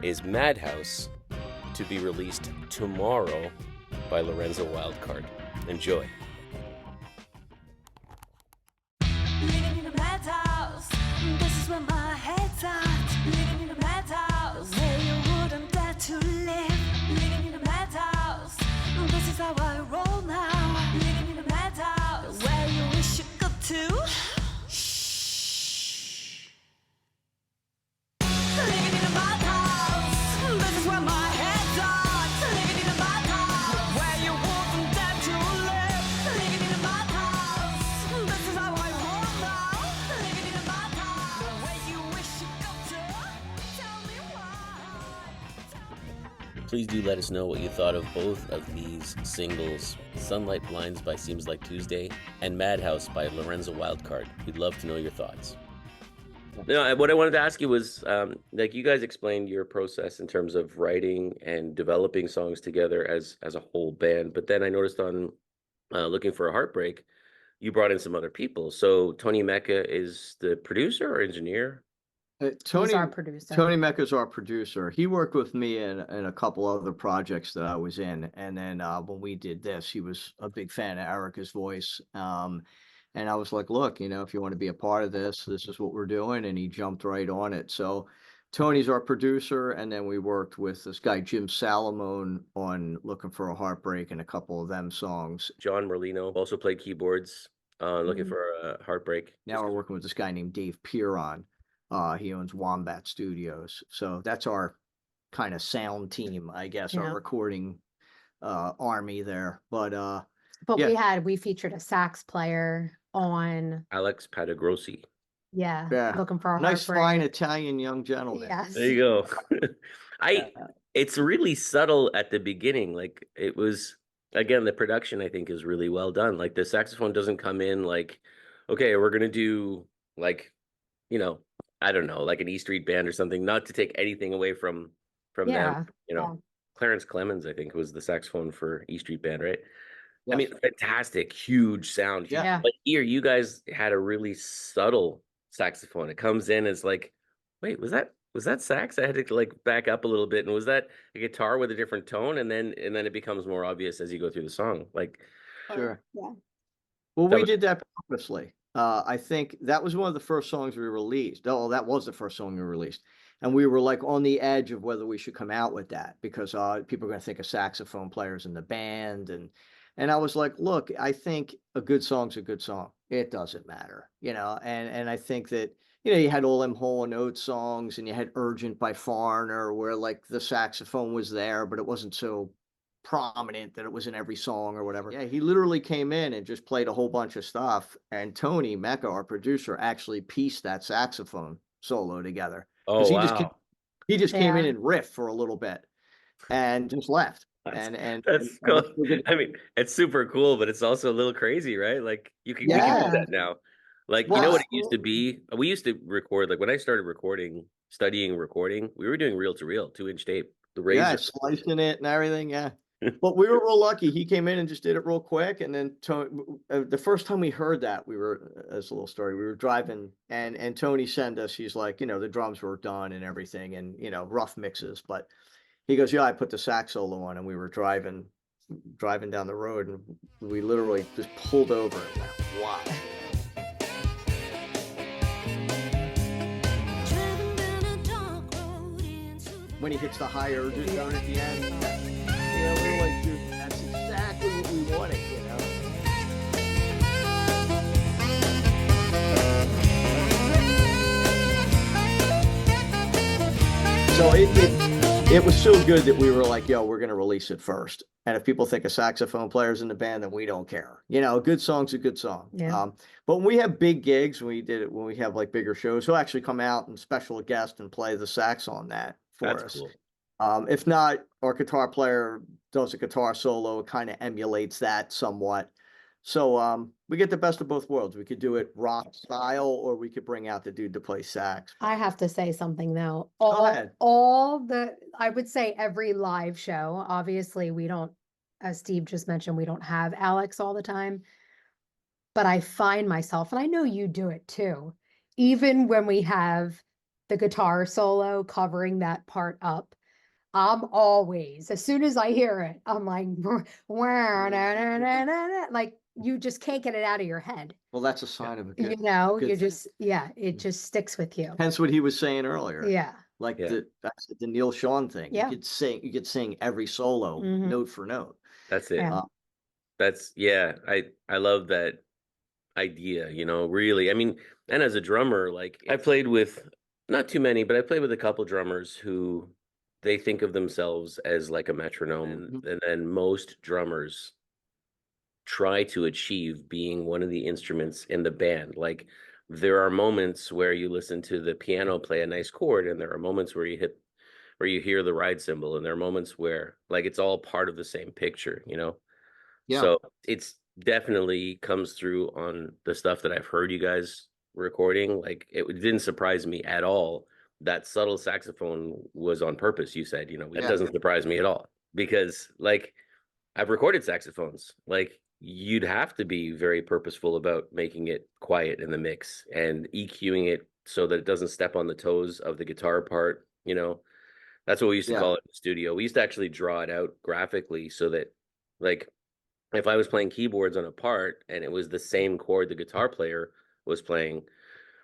is Madhouse, to be released tomorrow by Lorenza Wildcard. Enjoy. Living in a madhouse, this is where my head's at. Living in a madhouse, where you wouldn't dare to live. Living in a madhouse, this is how I roll now. Living in a madhouse, where you wish you could too. Shh. Living in a madhouse, this is where my head's at. Living in a madhouse, where you wouldn't dare to live. Living in a madhouse, this is how I roll now. Living in a madhouse, where you wish you could too. Tell me why. Please do let us know what you thought of both of these singles, Sunlight Blinds by Seems Like Tuesday and Madhouse by Lorenza Wildcard. We'd love to know your thoughts. No, what I wanted to ask you was, like you guys explained your process in terms of writing and developing songs together as a whole band, but then I noticed on Looking for a Heartbreak, you brought in some other people. So Tony Mecca is the producer or engineer? He's our producer. Tony Mecca's our producer. He worked with me in a couple other projects that I was in. And then when we did this, he was a big fan of Erica's voice. And I was like, look, you know, if you want to be a part of this, this is what we're doing. And he jumped right on it. So Tony's our producer. And then we worked with this guy, Jim Salamone, on Looking for a Heartbreak and a couple of them songs. John Merlino also played keyboards on Looking Mhm. for a Heartbreak. Now we're working with this guy named Dave Piron. He owns Wombat Studios. So that's our kind of sound team, I guess, Yeah. our recording army there. But But yeah. we featured a sax player on, Alex Patagrossi. Yeah. Looking for a nice, Heartbreak. fine Italian young gentleman. Yes. There you go. Yeah. It's really subtle at the beginning. Like it was, again, the production I think is really well done. Like the saxophone doesn't come in like, okay, we're gonna do like, you know, I don't know, like an E Street Band or something. Not to take anything away from Yeah. them. You know, Clarence Clemens, I think, was the saxophone for E Street Band, right? I Yes. mean, fantastic, huge sound. Yeah. Yeah. But here, you guys had a really subtle saxophone. It comes in as like, wait, was that sax? I had to like back up a little bit. And was that a guitar with a different tone? And then it becomes more obvious as you go through the song. Like, Sure. Yeah. Well, That we was- did that purposely. I think that was one of the first songs we released. Oh, that was the first song we released. And we were like on the edge of whether we should come out with that because people are going to think of saxophone players in the band. And I was like, look, I think a good song's a good song. It doesn't matter, you know, and I think that, you know, you had all them Hall & Oates songs and you had Urgent by Foreigner where like the saxophone was there, but it wasn't so prominent that it was in every song or whatever. Yeah, he literally came in and just played a whole bunch of stuff. And Tony Mecca, our producer, actually pieced that saxophone solo together. oh, 'Cause wow. He just came in Yeah. and riffed for a little bit and just left. That's And cool. we're gonna- I mean, it's super cool, but it's also a little crazy, right? Like we can do Yeah. that now. Like, you know Well, what it used to be? We used to record, like when I started studying recording, we were doing reel to reel, 2-inch tape, the yeah, razor. slicing it and everything. Yeah. But we were real lucky. He came in and just did it real quick. And then the first time we heard that, we were, as a little story, we were driving and Tony sent us, he's like, you know, the drums were done and everything and, you know, rough mixes. But he goes, yeah, I put the sax solo on and we were driving down the road and we literally just pulled over and went, wow. Driving down a dark road into the When he hits the high urges down at the end, you know, we're like, dude, that's exactly what we wanted, you know? So it was so good that we were like, yo, we're going to release it first. And if people think a saxophone player's in the band, then we don't care. You know, a good song's a good song. Yeah. But when we have big gigs, when we have like bigger shows, he'll actually come out and special guest and play the sax on that for That's us. cool. If not, our guitar player does a guitar solo, it kind of emulates that somewhat. So we get the best of both worlds. We could do it rock style, or we could bring out the dude to play sax. I have to say something though. ahead. I would say every live show, obviously we don't, as Steve just mentioned, we don't have Alex all the time. But I find myself, and I know you do it too, even when we have the guitar solo covering that part up, I'm always, as soon as I hear it, I'm like, "Wah, na, na, na, na, na," like you just can't get it out of your head. Well, that's a sign of a You good. know, good you thing. just, yeah, it just sticks with you. Hence what he was saying earlier. Yeah. Like Yeah. that's the Neil Sean thing. Yeah. You could sing every solo Mhm. note for note. That's it. Yeah. That's I love that idea, really. I mean, and as a drummer, like I played with not too many, but I played with a couple drummers who they think of themselves as like a metronome, and then most drummers try to achieve being one of the instruments in the band. Like there are moments where you listen to the piano play a nice chord, and there are moments where you hear the ride cymbal, and there are moments where like it's all part of the same picture, Yeah. So it's definitely comes through on the stuff that I've heard you guys recording. Like it didn't surprise me at all that subtle saxophone was on purpose. You said, that Yeah. doesn't surprise me at all, because like I've recorded saxophones. Like you'd have to be very purposeful about making it quiet in the mix and EQing it so that it doesn't step on the toes of the guitar part. That's what we used to Yeah. call it in the studio. We used to actually draw it out graphically so that like if I was playing keyboards on a part and it was the same chord the guitar player was playing,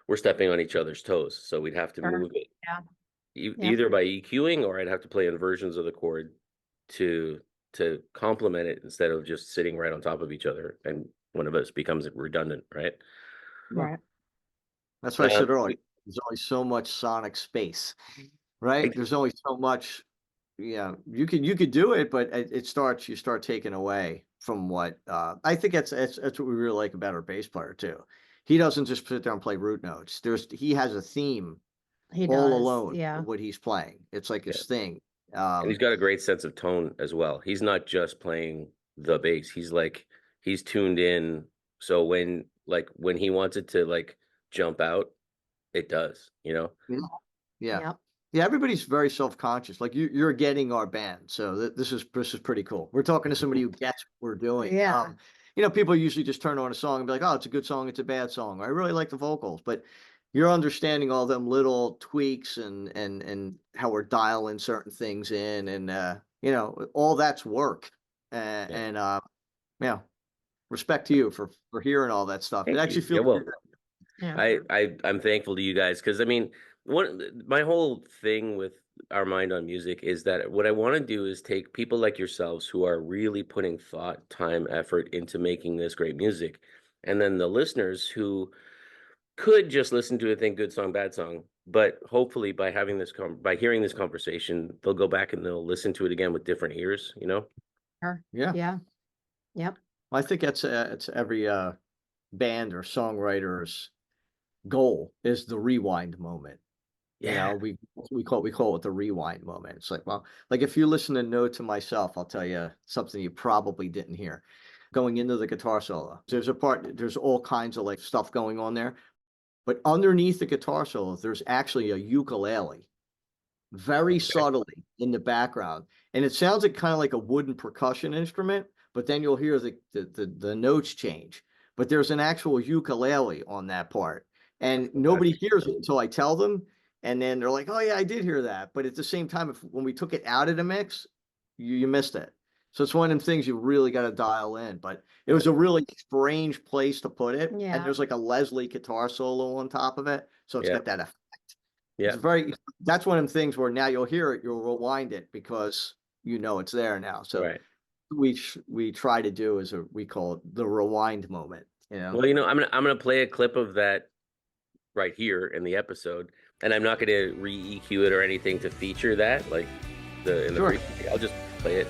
we're stepping on each other's toes. So we'd have to Sure. move it Yeah. Yeah. either by EQing, or I'd have to play inversions of the chord to complement it instead of just sitting right on top of each other, and one of us becomes redundant, right? Right. That's what I said Um, earlier. There's only so much sonic space, right? Ex- There's only so much. Yeah, you could do it, but you start taking away from what I think that's what we really like about our bass player too. He doesn't just sit there and play root notes. He has a theme He all does. alone Yeah. of what he's playing. It's like his thing. and he's got a great sense of tone as well. He's not just playing the bass. He's tuned in. So when he wants it to like jump out, it does, Yeah. Yep. Yeah, everybody's very self-conscious. Like you're getting our band, so this is pretty cool. We're talking to somebody who gets what we're doing. Yeah. People usually just turn on a song and be like, "Oh, it's a good song, it's a bad song." I really like the vocals, but you're understanding all them little tweaks and how we're dialing certain things in, and all that's work. Yeah, respect to you for hearing all that stuff. Thank It actually you. feels Yeah, well, good. Yeah. I'm thankful to you guys, because I mean, my whole thing with Our Mind on Music is that what I want to do is take people like yourselves who are really putting thought, time, effort into making this great music, and then the listeners who could just listen to it, think good song, bad song, but hopefully by having by hearing this conversation, they'll go back and they'll listen to it again with different ears. Sure. Yeah. Yeah. Yep. I think it's every band or songwriter's goal is the rewind moment. Yeah. We call it the rewind moment. It's like, well, like if you listen to Note to Myself, I'll tell you something you probably didn't hear. Going into the guitar solo, there's all kinds of like stuff going on there, but underneath the guitar solo, there's actually a ukulele, very subtly in the background, and it sounds like kind of like a wooden percussion instrument. But then you'll hear the notes change. But there's an actual ukulele on that part, and nobody hears it until I tell them. And then they're like, "Oh yeah, I did hear that." But at the same time, when we took it out of the mix, you missed it. So it's one of them things you really got to dial in. But it was a really strange place to put it. Yeah. And there's like a Leslie guitar solo on top of it, so it's Yeah. got that effect. Yeah. That's one of them things where now you'll hear it, you'll rewind it because it's there now. So Right. we try to do we call it the rewind moment. Well, I'm gonna play a clip of that right here in the episode, and I'm not gonna re-EQ it or anything to feature that, like in the Sure. frequency. I'll just play it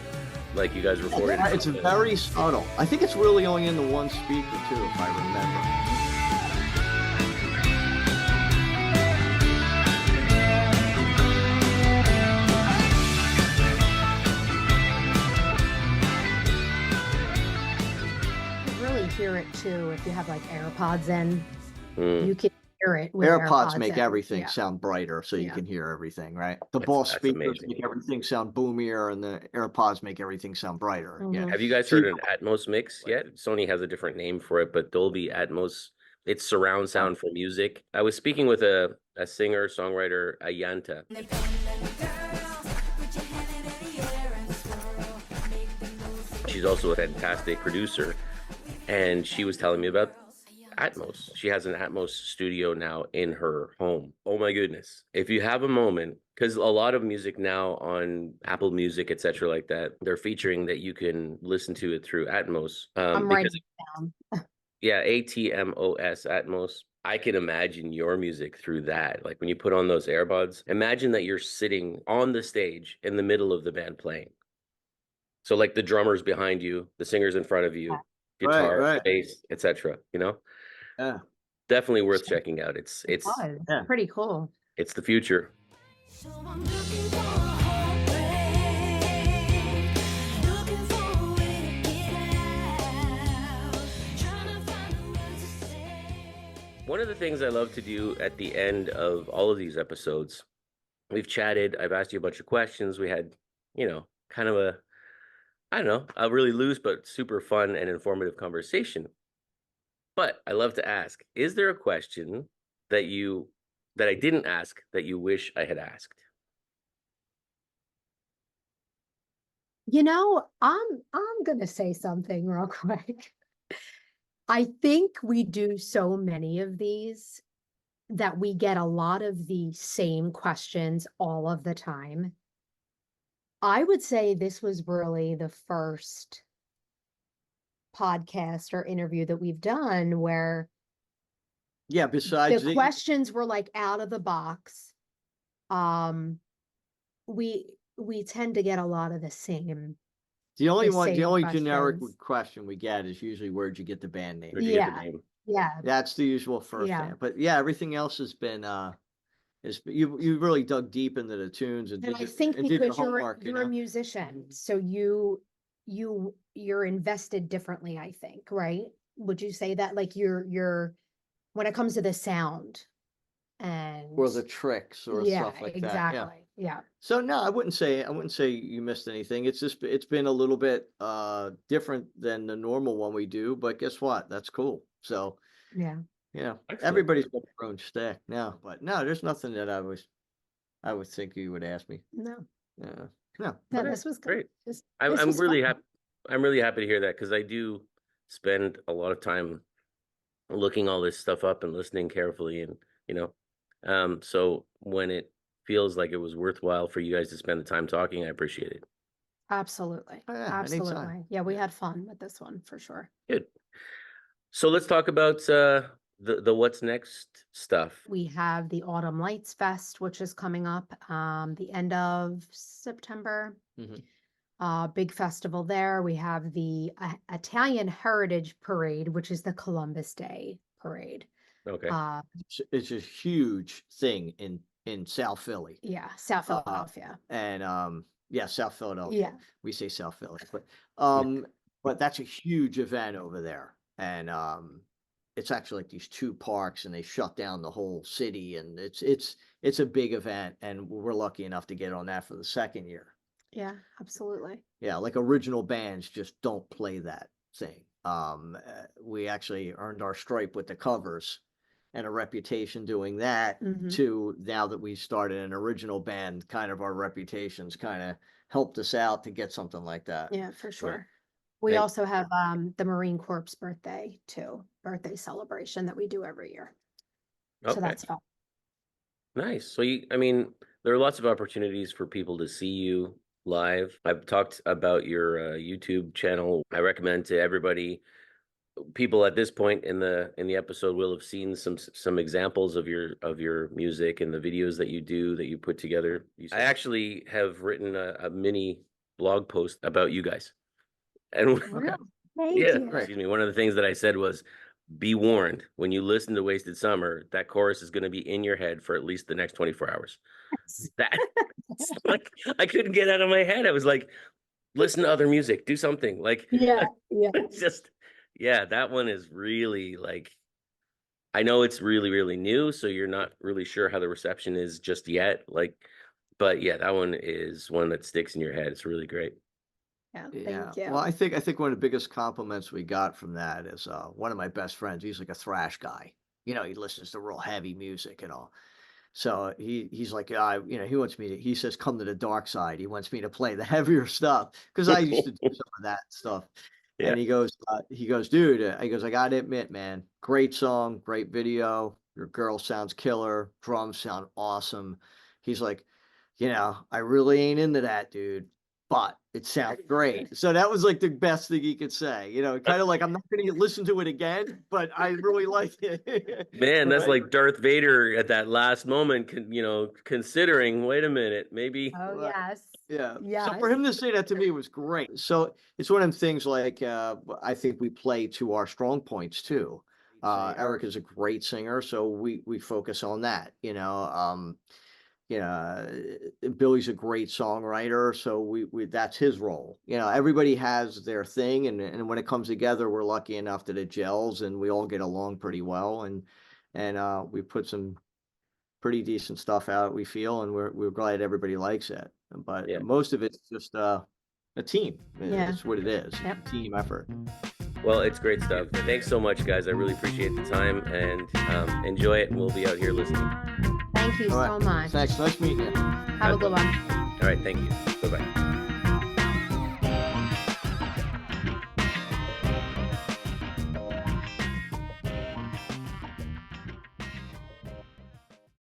like you guys recorded. It's very subtle. I think it's really only in the one speaker too, if I remember. hear it too if you have like AirPods in. Mm, You can hear it with AirPods make in. everything Yeah. sound brighter, so you Yeah. can hear everything, right? The That's- Boss that's speakers amazing. make everything sound boomier, and the AirPods make everything sound brighter. Yeah. Mhm. have you guys So heard you- an Atmos mix yet? Sony has a different name for it, but Dolby Atmos, it's surround sound for music. I was speaking with a singer songwriter, Ajantha. She's also a fantastic producer, and she was telling me about Atmos. She has an Atmos studio now in her home. Oh my goodness. If you have a moment, because a lot of music now on Apple Music, etc., like that, they're featuring that you can listen to it through Atmos. I'm Because, writing it down. yeah, ATMOS, Atmos. I can imagine your music through that. Like when you put on those earbuds, imagine that you're sitting on the stage in the middle of the band playing. So like the drummers behind you, the singers in front of you, guitar, right. bass, etc. You know, Yeah. definitely worth checking out. It's Oh, Yeah. pretty cool. it's the future. So I'm looking for a heartbreak, looking for a way to get out, trying to find the words to say. One of the things I love to do at the end of all of these episodes, we've chatted, I've asked you a bunch of questions. We had, kind of I don't know, a really loose but super fun and informative conversation. But I love to ask, is there a question that I didn't ask that you wish I had asked? I'm gonna say something real quick. I think we do so many of these that we get a lot of the same questions all of the time. I would say this was really the first podcast or interview that we've done where Yeah. Besides the questions were like out of the box. We tend to get a lot of the same. the only the one, the same only generic questions. question we get is usually where'd you get the band name? Where'd you get the Yeah. name? Yeah, That's the usual first Yeah. thing. But yeah, everything else has been you really dug deep into the tunes and and did I your, think and did your because you're homework, you're a musician, so you're invested differently, I think, right? Would you say that? Like you're when it comes to the sound and or the tricks or yeah, stuff like that. exactly. Yeah. Yeah. So no, I wouldn't say you missed anything. It's just it's been a little bit different than the normal one we do, but guess what? That's cool. So Yeah. yeah, Excellent. everybody's got their own stick now, but no, there's nothing that I would think you would ask me. No. No. No, Okay, this was good. great. This I'm was really fun. happy. I'm really happy to hear that because I do spend a lot of time looking all this stuff up and listening carefully, and so when it feels like it was worthwhile for you guys to spend the time talking, I appreciate it. Absolutely. Oh, yeah, anytime. Absolutely. Yeah, we had fun with this one for sure. Good. So let's talk about the what's next stuff. We have the Autumn Lights Fest, which is coming up the end of September. Mhm. Big festival there. We have the Italian Heritage Parade, which is the Columbus Day Parade. Okay. It's a huge thing in South Philly. Yeah, South Philadelphia. And yeah, South Philadelphia. Yeah. We say South Philly, but that's a huge event over there. And it's actually like these two parks, and they shut down the whole city, and it's a big event, and we're lucky enough to get on that for the second year. Yeah, absolutely. Yeah, like original bands just don't play that thing. We actually earned our stripe with the covers and a reputation doing that Mhm. too. Now that we started an original band, kind of our reputations kind of helped us out to get something like that. Yeah, for sure. We And- also have the Marine Corps birthday birthday celebration that we do every year. So Okay. that's fun. Nice. So there are lots of opportunities for people to see you live. I've talked about your YouTube channel. I recommend to everybody. People at this point in the episode will have seen some examples of your music and the videos that you put together. I actually have written a mini blog post about you guys. And Really? Thank yeah, you. excuse me. One of the things that I said was, be warned, when you listen to Wasted Summer, that chorus is going to be in your head for at least the next 24 hours. That like I couldn't get out of my head. I was like, listen to other music, do something. Like Yeah, yeah. it's just Yeah, that one is really like, I know it's really, really new, so you're not really sure how the reception is just yet. Like, but yeah, that one is one that sticks in your head. It's really great. Yeah, Yeah. thank you. Well, I think one of the biggest compliments we got from that is one of my best friends. He's like a thrash guy. You know, he listens to real heavy music and all. So he's like, you know, he wants me to. He says, "Come to the dark side." He wants me to play the heavier stuff because I used to do some of that stuff. Yeah. And he goes, dude, he goes, I gotta admit, man, great song, great video. Your girl sounds killer. Drums sound awesome. He's like, you know, I really ain't into that, dude, but it sounds great. So that was like the best thing he could say. You know, kind of like, I'm not going to listen to it again, but I really like it. Man, that's Right? like Darth Vader at that last moment, considering, wait a minute, maybe. Oh, Right. yes. Yeah. So for him to say that to me was great. So it's one of them things like I think we play to our strong points too. Eric is a great singer, so we focus on that. Billy's a great songwriter, so we that's his role. You know, everybody has their thing, and when it comes together, we're lucky enough that it gels and we all get along pretty well, and we put some pretty decent stuff out, we feel, and we're glad everybody likes it. But Yeah. most of it's just a team. Yeah. That's what it is. Yep. Team effort. Well, it's great stuff. Thanks so much, guys. I really appreciate the time, and enjoy it. And we'll be out here listening. Thank you All so right. much. Thanks. Nice meeting you. Have a good one. All right. Thank you. Bye-bye.